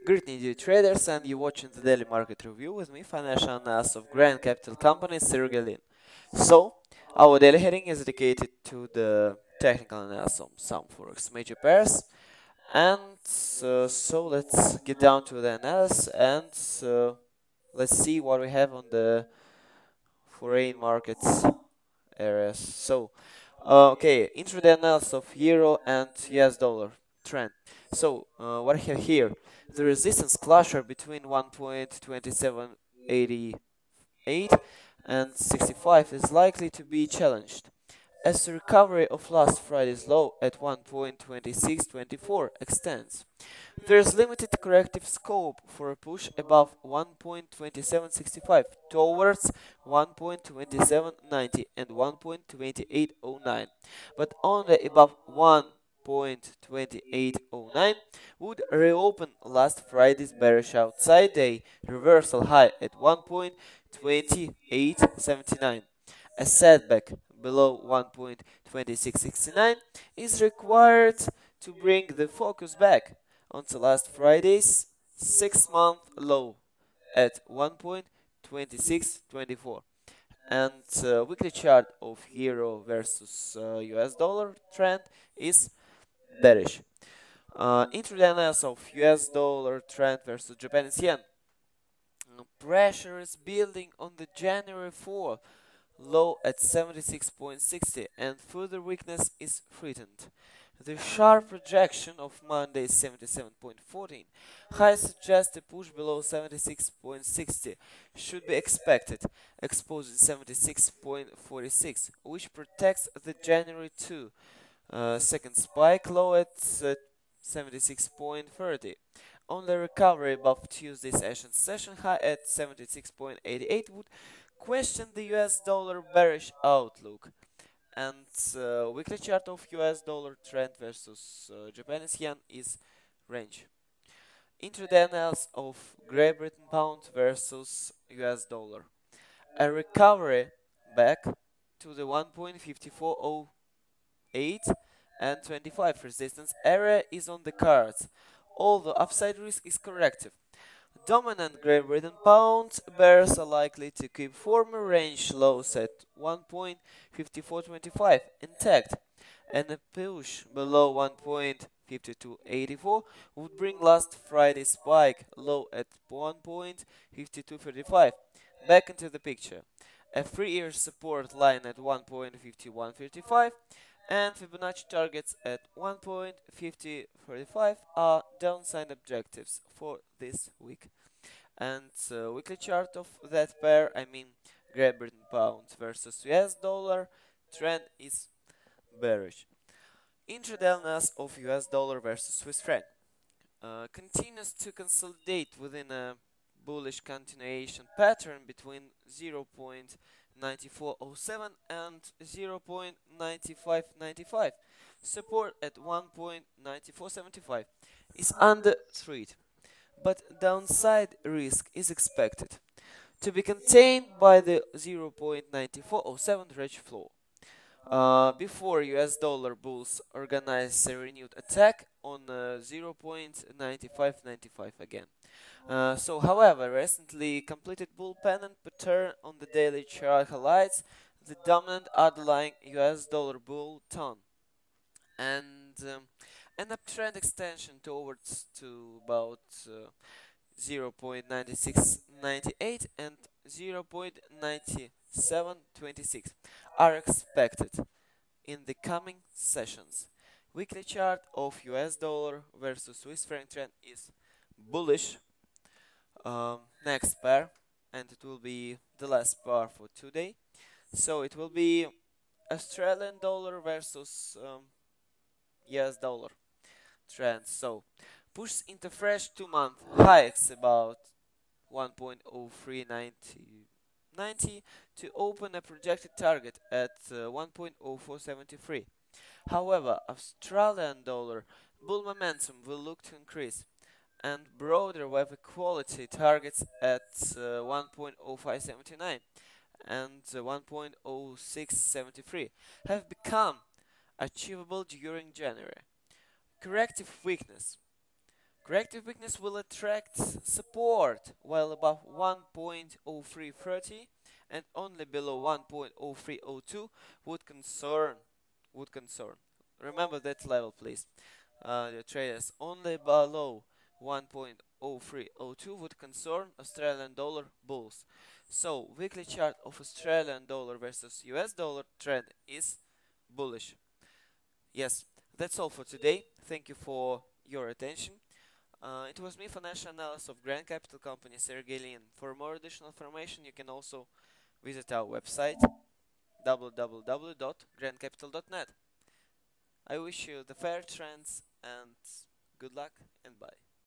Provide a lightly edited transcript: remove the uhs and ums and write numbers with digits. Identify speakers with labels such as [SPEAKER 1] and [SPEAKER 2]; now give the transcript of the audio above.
[SPEAKER 1] Greetings, you traders, and you're watching the Daily Market Review with me, financial analyst of Grand Capital Company, Sergey Lin. So, our daily heading is dedicated to the technical analysis of some forex major pairs, and so let's get down to the analysis and let's see what we have on the foreign markets areas. Okay, intraday analysis of euro and US dollar trend. What I have here, the resistance closure between 1.2788 and 65 is likely to be challenged, as the recovery of last Friday's low at 1.2624 extends. There is limited corrective scope for a push above 1.2765 towards 1.2790 and 1.2809, but only above 1.2809 would reopen last Friday's bearish outside day reversal high at 1.2879. A setback below 1.2669 is required to bring the focus back onto last Friday's 6-month low at 1.2624. And weekly chart of euro versus US dollar trend is bearish. Intraday analysis of US dollar trend versus Japanese yen. Pressure is building on the January 4 low at 76.60 and further weakness is threatened. The sharp rejection of Monday's 77.14 high suggests a push below 76.60 should be expected, exposing 76.46, which protects the January 2 second spike low at 76.30. Only recovery above Tuesday's session high at 76.88 would question the US dollar bearish outlook. And weekly chart of US dollar trend versus Japanese yen is range. Intraday analysis of Great Britain pound versus US dollar. A recovery back to the 1.5408 and 25 resistance area is on the cards, although upside risk is corrective. Dominant Great Britain pound bears are likely to keep former range lows at 1.5425 intact, and a push below 1.5284 would bring last Friday's spike low at 1.5235 back into the picture. A 3-year support line at 1.5135 and Fibonacci targets at 1.5035 are downside objectives for this week. And weekly chart of that pair, I mean Great Britain pound versus US dollar, trend is bearish. Intraday analysis of US dollar versus Swiss franc continues to consolidate within a bullish continuation pattern between 0.9407 and 0.9595. Support at 1.9475 is under threat, but downside risk is expected to be contained by the 0.9407 range floor. Before US dollar bulls organize a renewed attack on 0.9595 again. However, recently completed bull pennant pattern on the daily chart highlights the dominant underlying US dollar bull tone and an uptrend extension towards to about 0.9698 and 0.9726 are expected in the coming sessions. Weekly chart of US dollar versus Swiss franc trend is bullish. Next pair, and it will be the last pair for today. So it will be Australian dollar versus US dollar trend. So pushes into fresh 2-month hikes about 1.0390 to open a projected target at 1.0473. However, Australian dollar bull momentum will look to increase, and broader wave equality targets at 1.0579 and 1.0673 have become achievable during January. Corrective weakness Corrective weakness will attract support while above 1.0330 and only below 1.0302 would concern. Remember that level, please. The traders only below 1.0302 would concern Australian dollar bulls. So weekly chart of Australian dollar versus US dollar trend is bullish. Yes, that's all for today. Thank you for your attention. It was me, financial analyst of Grand Capital Company, Sergey Lin. For more additional information, you can also visit our website www.grandcapital.net. I wish you the fair trends and good luck and bye.